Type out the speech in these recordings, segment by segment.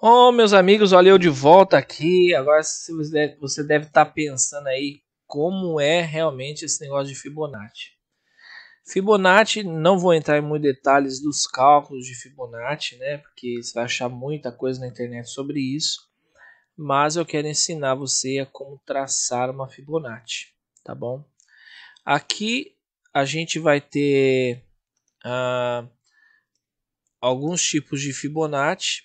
Oh, meus amigos, olha eu de volta aqui. Agora você deve estar pensando aí como é realmente esse negócio de Fibonacci. Fibonacci, não vou entrar em muitos detalhes dos cálculos de Fibonacci, né? Porque você vai achar muita coisa na internet sobre isso. Mas eu quero ensinar você a como traçar uma Fibonacci, tá bom? Aqui a gente vai ter alguns tipos de Fibonacci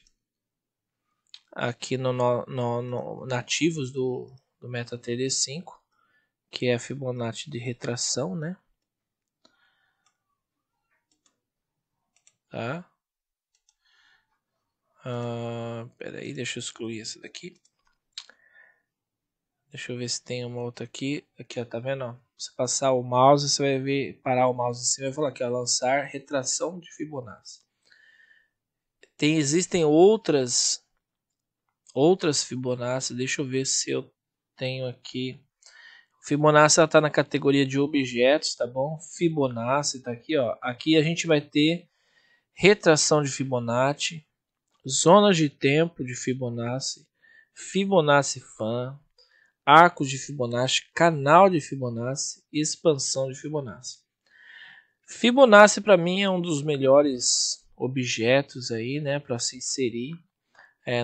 aqui no nativos do MetaTD 5, que é a Fibonacci de retração, né? Tá? Pera aí, deixa eu excluir essa daqui. Deixa eu ver se tem uma outra aqui. Aqui, ó, tá vendo? Ó? Você passar o mouse, você vai ver, parar o mouse assim, vai falar aqui, ó, lançar retração de Fibonacci. Existem outras Fibonacci. Deixa eu ver se eu tenho aqui. Fibonacci está na categoria de objetos, tá bom? Fibonacci está aqui, ó. Aqui a gente vai ter retração de Fibonacci, zonas de tempo de Fibonacci, Fibonacci Fan, arcos de Fibonacci, canal de Fibonacci e expansão de Fibonacci. Fibonacci para mim é um dos melhores objetos aí, né, para se inserir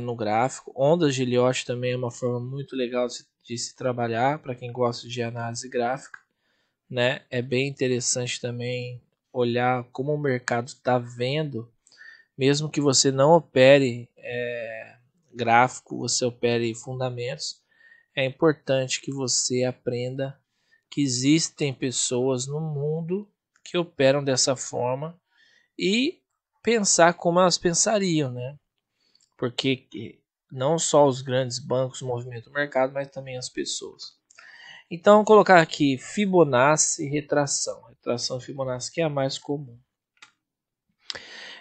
no gráfico. Ondas de Elliott também é uma forma muito legal de se trabalhar para quem gosta de análise gráfica, né? É bem interessante também olhar como o mercado está vendo, mesmo que você não opere gráfico, você opere fundamentos. É importante que você aprenda que existem pessoas no mundo que operam dessa forma e pensar como elas pensariam, né? Porque não só os grandes bancos movimentam o mercado, mas também as pessoas. Então, vou colocar aqui Fibonacci retração. Retração Fibonacci, que é a mais comum.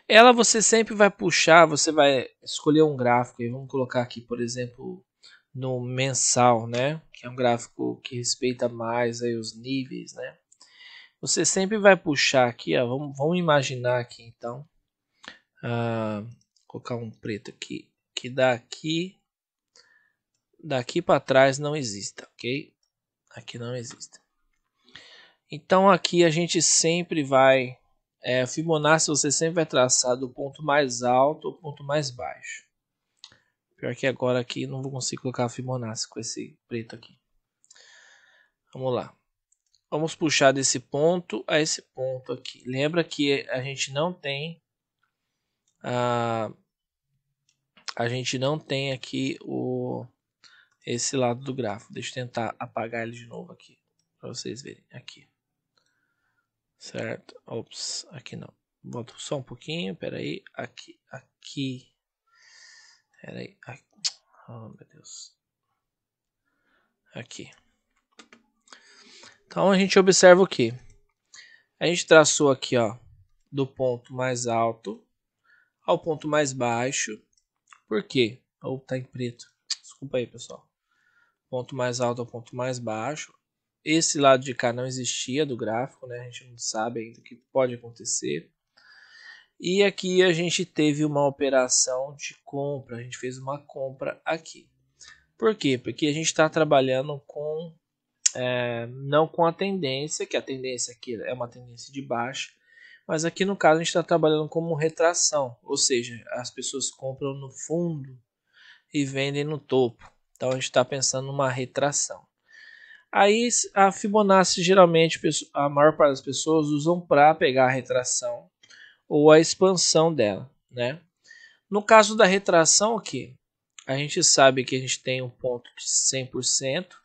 Ela você sempre vai puxar, você vai escolher um gráfico. E vamos colocar aqui, por exemplo, no mensal, né? Que é um gráfico que respeita mais aí os níveis, né? Você sempre vai puxar aqui, ó, vamos imaginar aqui então. Colocar um preto aqui, que daqui para trás não exista, ok? Aqui não existe. Então aqui a gente sempre vai Fibonacci, você sempre vai traçar do ponto mais alto ao ponto mais baixo. Pior que agora aqui não vou conseguir colocar Fibonacci com esse preto aqui. Vamos lá. Vamos puxar desse ponto a esse ponto aqui. Lembra que a gente não tem aqui esse lado do gráfico. Deixa eu tentar apagar ele de novo aqui para vocês verem aqui. Certo? Ops, aqui não. Volto só um pouquinho, peraí. Aqui. Peraí. Oh, meu Deus. Aqui. Então a gente observa o que? A gente traçou aqui, ó, do ponto mais alto ao ponto mais baixo. Por quê? Ou tá em preto. Desculpa aí, pessoal. Ponto mais alto ao ponto mais baixo. Esse lado de cá não existia do gráfico, né? A gente não sabe ainda o que pode acontecer. E aqui a gente teve uma operação de compra. A gente fez uma compra aqui. Por quê? Porque a gente está trabalhando com não com a tendência, que a tendência aqui é uma tendência de baixa, mas aqui no caso a gente está trabalhando como retração, ou seja, as pessoas compram no fundo e vendem no topo. Então a gente está pensando numa retração. Aí a Fibonacci geralmente a maior parte das pessoas usam para pegar a retração ou a expansão dela, né? No caso da retração aqui, a gente sabe que a gente tem um ponto de 100%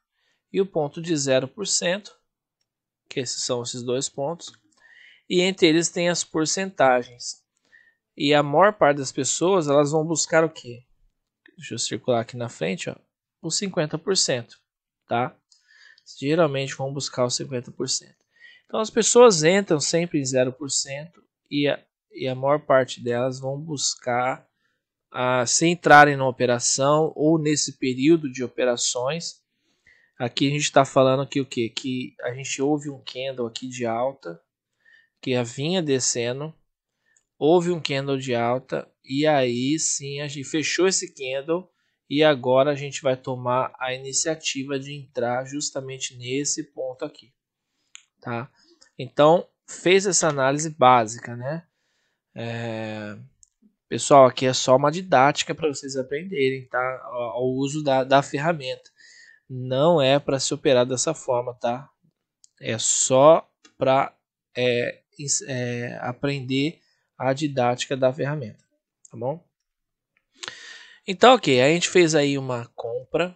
e o ponto de 0%, que esses são esses dois pontos, e entre eles tem as porcentagens. E a maior parte das pessoas, elas vão buscar o quê? Deixa eu circular aqui na frente, ó, os 50%, tá? Geralmente vão buscar os 50%. Então as pessoas entram sempre em 0% e a maior parte delas vão buscar se entrarem na operação ou nesse período de operações. Aqui a gente está falando que o quê? Que a gente houve um candle aqui de alta, que vinha descendo, houve um candle de alta e aí sim a gente fechou esse candle e agora a gente vai tomar a iniciativa de entrar justamente nesse ponto aqui, tá? Então, fez essa análise básica, né? Pessoal, aqui é só uma didática para vocês aprenderem, tá? O uso da ferramenta. Não é para se operar dessa forma, tá? É só para aprender a didática da ferramenta, tá bom? Então, ok, a gente fez aí uma compra.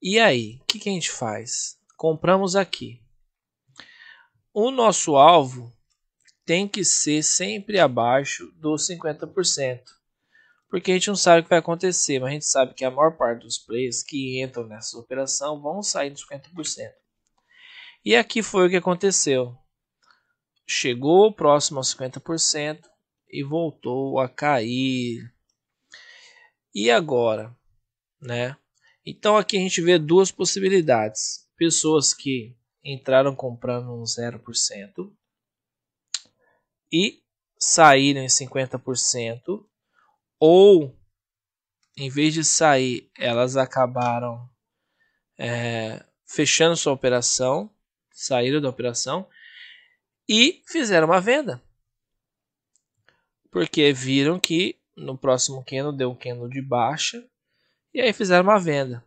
E aí, o que a gente faz? Compramos aqui. O nosso alvo tem que ser sempre abaixo dos 50%. Porque a gente não sabe o que vai acontecer, mas a gente sabe que a maior parte dos players que entram nessa operação vão sair dos 50%. E aqui foi o que aconteceu. Chegou próximo aos 50% e voltou a cair. E agora, né? Então aqui a gente vê duas possibilidades. Pessoas que entraram comprando um 0% e saíram em 50%, ou em vez de sair, elas acabaram fechando sua operação, saíram da operação e fizeram uma venda. Porque viram que no próximo candle deu um candle de baixa e aí fizeram uma venda.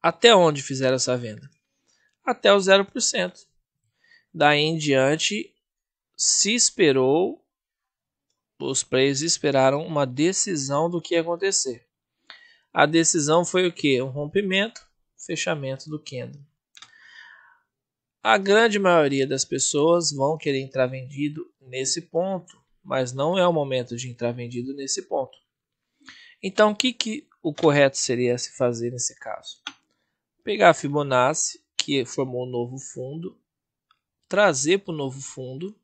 Até onde fizeram essa venda? Até o 0%. Daí em diante se esperou, os players esperaram uma decisão do que ia acontecer. A decisão foi o que? Um rompimento, fechamento do candle. A grande maioria das pessoas vão querer entrar vendido nesse ponto, mas não é o momento de entrar vendido nesse ponto. Então, o que o correto seria se fazer nesse caso? Pegar a Fibonacci, que formou um novo fundo, trazer para o novo fundo,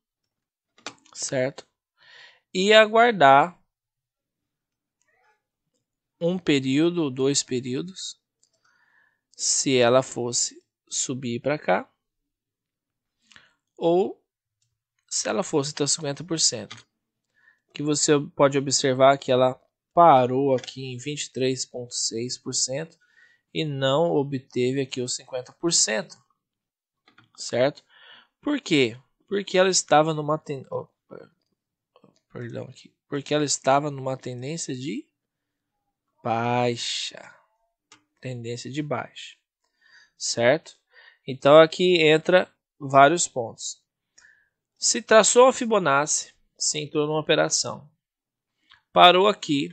certo? E aguardar um período, 2 períodos, se ela fosse subir para cá, ou se ela fosse até 50%. Que você pode observar que ela parou aqui em 23,6% e não obteve aqui os 50%, certo? Por quê? Porque ela estava numa porque ela estava numa tendência de baixa, certo? Então aqui entra vários pontos. Se traçou a Fibonacci, se entrou numa operação, parou aqui,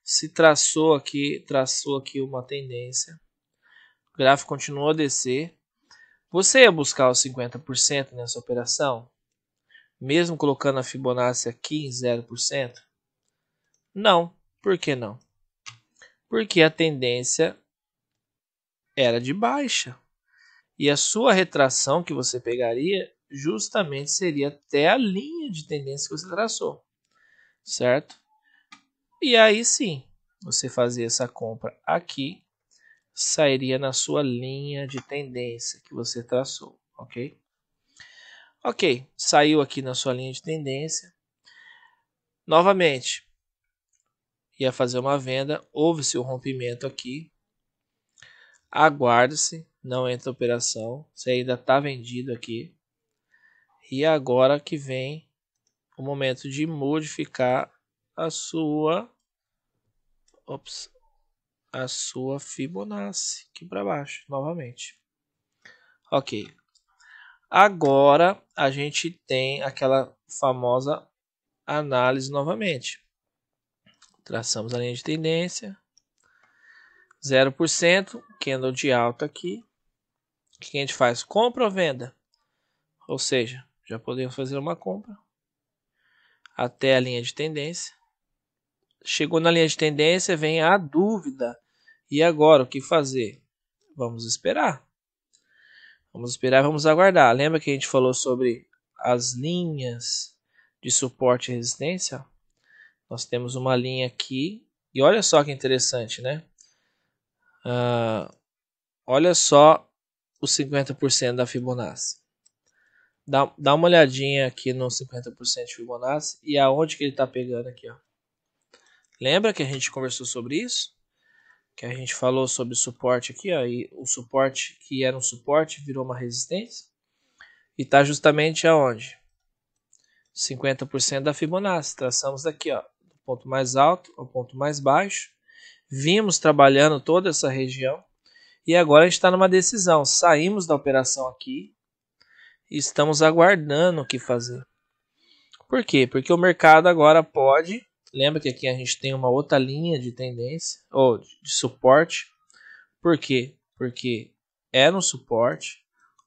se traçou aqui uma tendência, o gráfico continuou a descer. Você ia buscar os 50% nessa operação? Mesmo colocando a Fibonacci aqui em 0%? Não. Por que não? Porque a tendência era de baixa. E a sua retração que você pegaria justamente seria até a linha de tendência que você traçou. Certo? E aí sim, você fazia essa compra aqui, sairia na sua linha de tendência que você traçou, ok? Ok, saiu aqui na sua linha de tendência. Novamente, ia fazer uma venda, houve-se um rompimento aqui. Aguarde-se, não entra operação, você ainda está vendido aqui. E agora que vem o momento de modificar a sua Fibonacci aqui para baixo, novamente. Ok. Agora a gente tem aquela famosa análise novamente. Traçamos a linha de tendência. 0%, candle de alta aqui. O que a gente faz? Compra ou venda? Ou seja, já podemos fazer uma compra até a linha de tendência. Chegou na linha de tendência, vem a dúvida. E agora, o que fazer? Vamos esperar. Vamos esperar, vamos aguardar. Lembra que a gente falou sobre as linhas de suporte e resistência? Nós temos uma linha aqui. E olha só que interessante, né? Olha só os 50% da Fibonacci. Dá uma olhadinha aqui no 50% de Fibonacci e aonde que ele está pegando aqui, ó. Lembra que a gente conversou sobre isso? Que a gente falou sobre o suporte aqui, ó, e o suporte que era um suporte virou uma resistência. E está justamente aonde? 50% da Fibonacci. Traçamos daqui, ó, do ponto mais alto ao ponto mais baixo. Vimos trabalhando toda essa região. E agora a gente está numa decisão. Saímos da operação aqui e estamos aguardando o que fazer. Por quê? Porque o mercado agora pode... Lembra que aqui a gente tem uma outra linha de tendência, ou de suporte. Por quê? Porque era um suporte,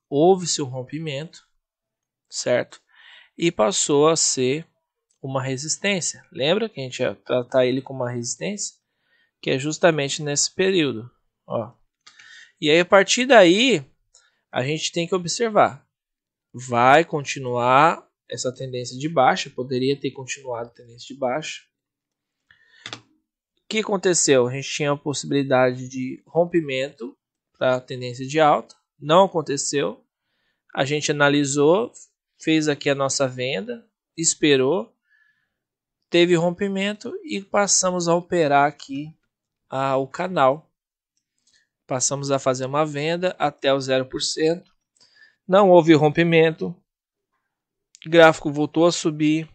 houve-se um rompimento, certo? E passou a ser uma resistência. Lembra que a gente ia tratar ele como uma resistência? Que é justamente nesse período. Ó. E aí, a partir daí, a gente tem que observar. Vai continuar essa tendência de baixa, poderia ter continuado a tendência de baixa. O que aconteceu? A gente tinha a possibilidade de rompimento para a tendência de alta, não aconteceu. A gente analisou, fez aqui a nossa venda, esperou, teve rompimento e passamos a operar aqui o canal. Passamos a fazer uma venda até o 0%. Não houve rompimento. O gráfico voltou a subir.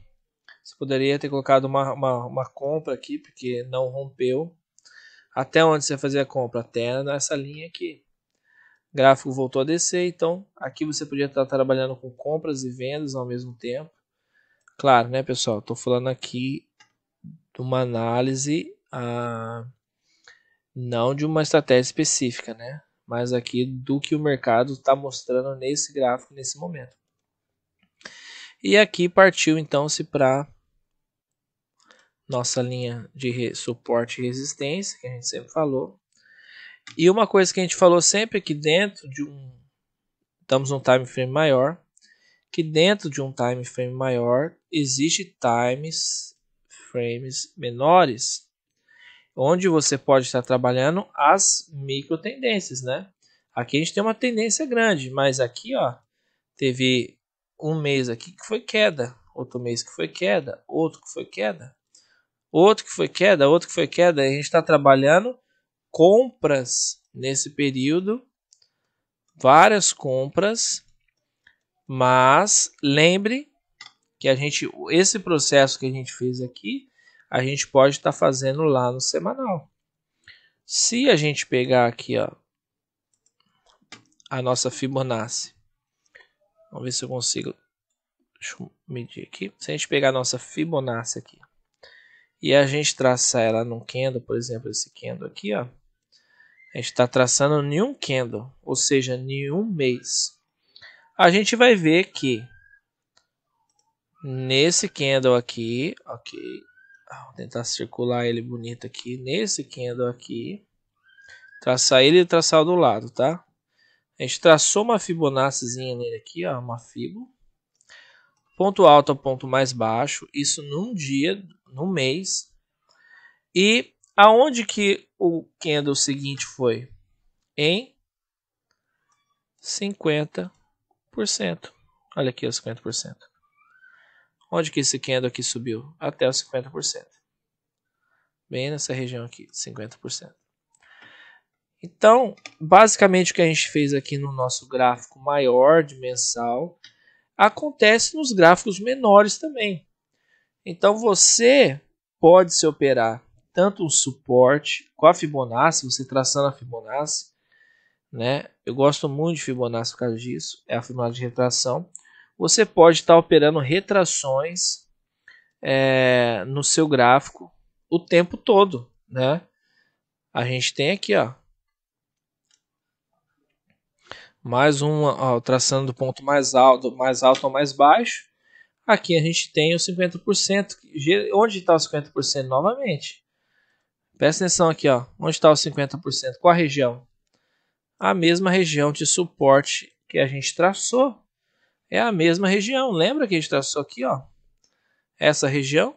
Você poderia ter colocado uma compra aqui, porque não rompeu. Até onde você fazia a compra? Até nessa linha aqui. O gráfico voltou a descer, então aqui você podia estar trabalhando com compras e vendas ao mesmo tempo. Claro, né, pessoal? Estou falando aqui de uma análise, não de uma estratégia específica, né? Mas aqui do que o mercado está mostrando nesse gráfico, nesse momento. E aqui partiu então-se para nossa linha de suporte e resistência, que a gente sempre falou. E uma coisa que a gente falou sempre é que dentro de estamos num time frame maior, que dentro de um time frame maior existe frames menores, onde você pode estar trabalhando as micro tendências, né? Aqui a gente tem uma tendência grande, mas aqui, ó, teve um mês aqui que foi queda, outro mês que foi queda, outro que foi queda, outro que foi queda, outro que foi queda. A gente está trabalhando compras nesse período, várias compras, mas lembre que esse processo que a gente fez aqui, a gente pode estar fazendo lá no semanal. Se a gente pegar aqui, ó, a nossa Fibonacci, vamos ver se eu consigo, deixa eu medir aqui. Se a gente pegar a nossa Fibonacci aqui e a gente traçar ela num candle, por exemplo, esse candle aqui, ó, a gente está traçando em um candle, ou seja, em um mês. A gente vai ver que nesse candle aqui, ok, vou tentar circular ele bonito aqui, nesse candle aqui, traçar ele e traçar o do lado, tá? A gente traçou uma Fibonaccizinha nele aqui, ó, uma Fibo. Ponto alto ao ponto mais baixo, isso num dia, num mês. E aonde que o candle seguinte foi? Em 50%. Olha aqui os 50%. Onde que esse candle aqui subiu? Até os 50%. Bem nessa região aqui, 50%. Então, basicamente o que a gente fez aqui no nosso gráfico maior de mensal, acontece nos gráficos menores também. Então, você pode se operar tanto um suporte com a Fibonacci, você traçando a Fibonacci, né? Eu gosto muito de Fibonacci por causa disso, é a Fibonacci de retração. Você pode estar operando retrações no seu gráfico o tempo todo, né? A gente tem aqui, ó, mais uma, traçando do ponto mais alto ao mais baixo. Aqui a gente tem o 50%. Onde está o 50% novamente? Presta atenção aqui, ó. Onde está o 50%? Qual a região? A mesma região de suporte que a gente traçou. É a mesma região. Lembra que a gente traçou aqui, ó? Essa região.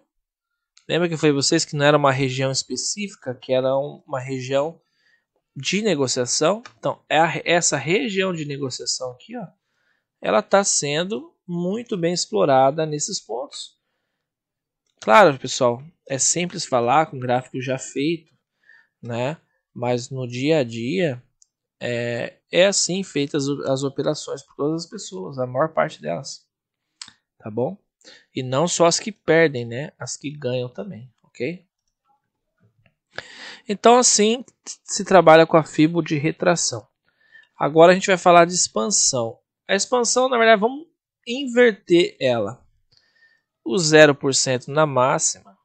Lembra que foi vocês que não era uma região específica, que era uma região de negociação? Então, essa região de negociação aqui, ó, ela está sendo muito bem explorada nesses pontos. Claro, pessoal, é simples falar com gráfico já feito, né? Mas no dia a dia é assim feitas as operações por todas as pessoas, a maior parte delas, tá bom? E não só as que perdem, né? As que ganham também, ok? Então assim se trabalha com a fibra de retração. Agora a gente vai falar de expansão. A expansão, na verdade, vamos inverter ela. O 0% na máxima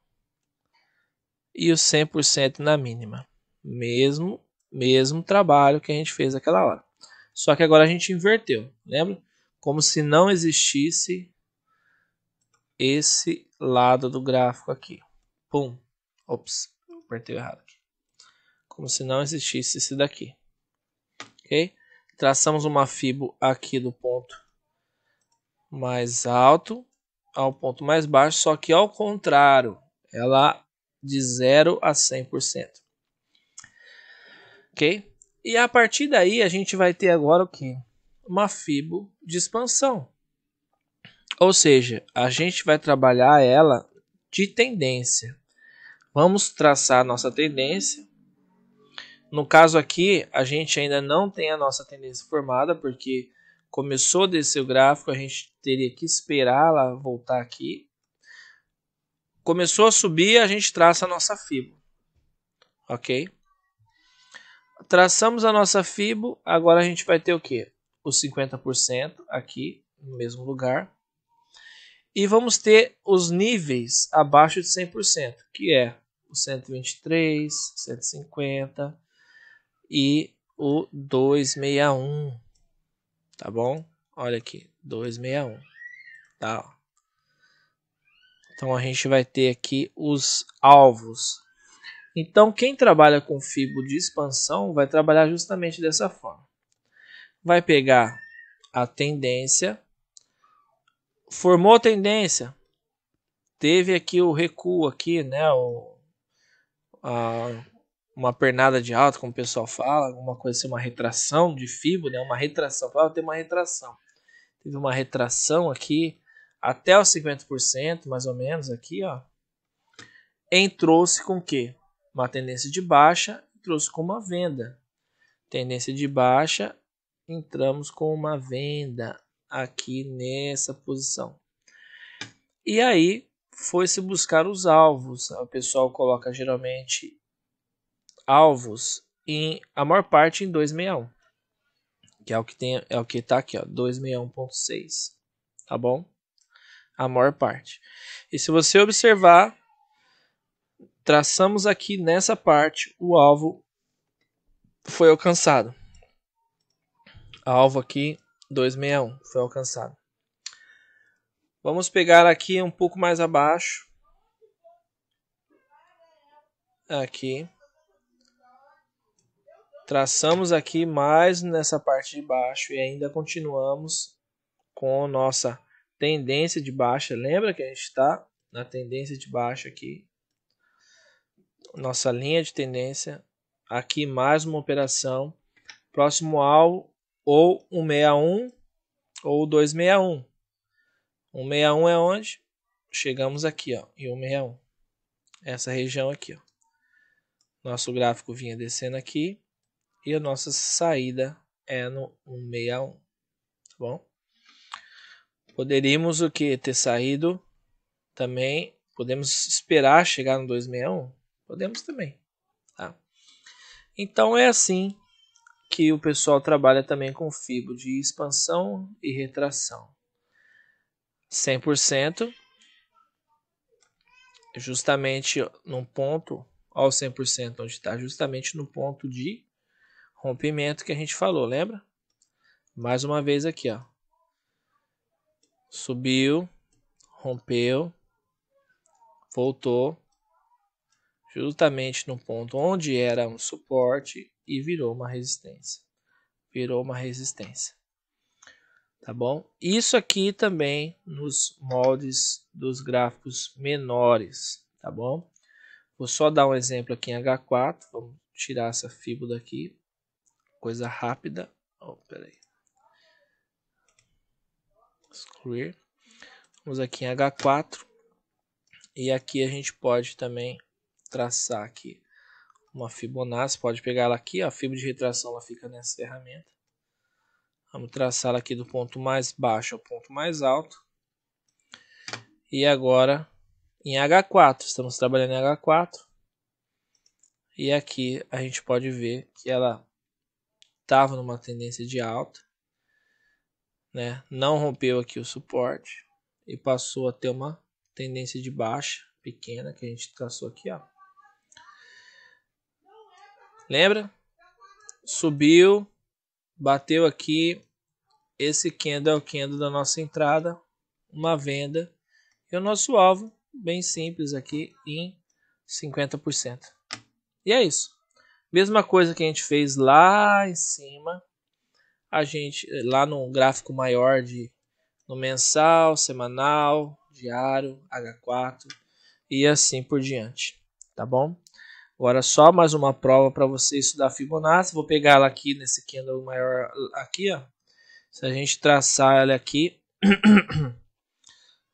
e o 100% na mínima. Mesmo trabalho que a gente fez aquela hora. Só que agora a gente inverteu, lembra? Como se não existisse esse lado do gráfico aqui. Pum. Ops, apertei errado aqui. Como se não existisse esse daqui. Ok? Traçamos uma fibra aqui do ponto mais alto ao ponto mais baixo, só que ao contrário, ela de 0 a 100%. Ok? E a partir daí a gente vai ter agora o que? Uma fibra de expansão. Ou seja, a gente vai trabalhar ela de tendência. Vamos traçar a nossa tendência. No caso aqui, a gente ainda não tem a nossa tendência formada, porque começou a descer o gráfico, a gente teria que esperar ela voltar aqui. Começou a subir, a gente traça a nossa fibra. Ok? Traçamos a nossa fibra, agora a gente vai ter o que? Os 50% aqui, no mesmo lugar. E vamos ter os níveis abaixo de 100%, que é o 123, 150 e o 261, tá bom? Olha aqui, 261, tá? Então a gente vai ter aqui os alvos. Então quem trabalha com fibra de expansão vai trabalhar justamente dessa forma. Vai pegar a tendência, formou tendência, teve aqui o recuo aqui, né? Uma pernada de alta, como o pessoal fala, alguma coisa assim, uma retração de fibra, né? Uma retração, tem uma retração. Teve uma retração aqui até os 50%, mais ou menos aqui, ó. Entrou-se com o quê? Uma tendência de baixa, trouxe com uma venda. Tendência de baixa, entramos com uma venda aqui nessa posição. E aí foi-se buscar os alvos. O pessoal coloca geralmente alvos em a maior parte em 261, que é o que tem, é o que tá aqui, ó, 261.6, tá bom? A maior parte. E se você observar, traçamos aqui nessa parte, o alvo foi alcançado. Alvo aqui 261 foi alcançado. Vamos pegar aqui um pouco mais abaixo. Aqui. Traçamos aqui mais nessa parte de baixo e ainda continuamos com nossa tendência de baixa. Lembra que a gente está na tendência de baixa aqui. Nossa linha de tendência. Aqui mais uma operação. Próximo alvo ou 161 ou 261. 161 é onde? Chegamos aqui, ó, em 161. Essa região aqui, ó. Nosso gráfico vinha descendo aqui e a nossa saída é no 161, tá bom? Poderíamos o que ter saído também, podemos esperar chegar no 261? Podemos também, tá? Então é assim que o pessoal trabalha também com fibra de expansão e retração. 100% justamente no ponto, ao 100% onde está, justamente no ponto de rompimento que a gente falou, lembra? Mais uma vez aqui, ó. Subiu, rompeu, voltou, justamente no ponto onde era um suporte e virou uma resistência. Virou uma resistência. Tá bom? Isso aqui também nos moldes dos gráficos menores, tá bom? Vou só dar um exemplo aqui em H4. Vamos tirar essa fibra daqui. Coisa rápida. Oh, peraí. excluir. Vamos aqui em H4 e aqui a gente pode também traçar aqui uma Fibonacci, pode pegar ela aqui, a fibra de retração ela fica nessa ferramenta. Vamos traçar ela aqui do ponto mais baixo ao ponto mais alto. E agora em H4, estamos trabalhando em H4. E aqui a gente pode ver que ela estava numa tendência de alta, né? Não rompeu aqui o suporte e passou a ter uma tendência de baixa pequena que a gente traçou aqui, ó. Lembra? Subiu, bateu aqui. Esse candle é o candle da nossa entrada, uma venda e o nosso alvo, bem simples aqui, em 50%. E é isso. Mesma coisa que a gente fez lá em cima, a gente lá no gráfico maior no mensal, semanal, diário, H4 e assim por diante, tá bom? Agora só mais uma prova para você estudar Fibonacci. Vou pegar ela aqui nesse candle maior aqui, ó. Se a gente traçar ela aqui,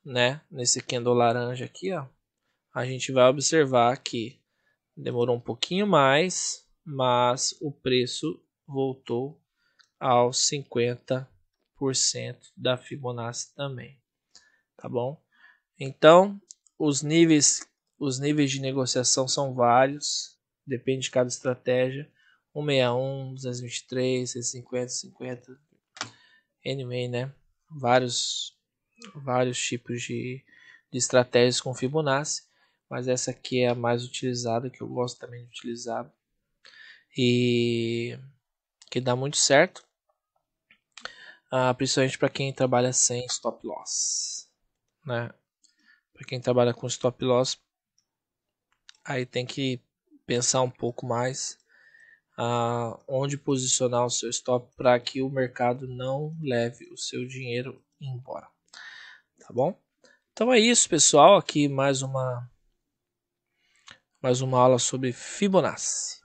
né, nesse candle laranja aqui, ó, a gente vai observar que demorou um pouquinho mais, mas o preço voltou aos 50% da Fibonacci também, tá bom? Então, os níveis de negociação são vários, depende de cada estratégia. 161, 223, 150, 50, anyway, né? Vários tipos de estratégias com Fibonacci, mas essa aqui é a mais utilizada, que eu gosto também de utilizar e que dá muito certo, principalmente para quem trabalha sem stop loss, né? Para quem trabalha com stop loss, aí tem que pensar um pouco mais onde posicionar o seu stop para que o mercado não leve o seu dinheiro embora, tá bom? Então é isso, pessoal, aqui mais uma aula sobre Fibonacci.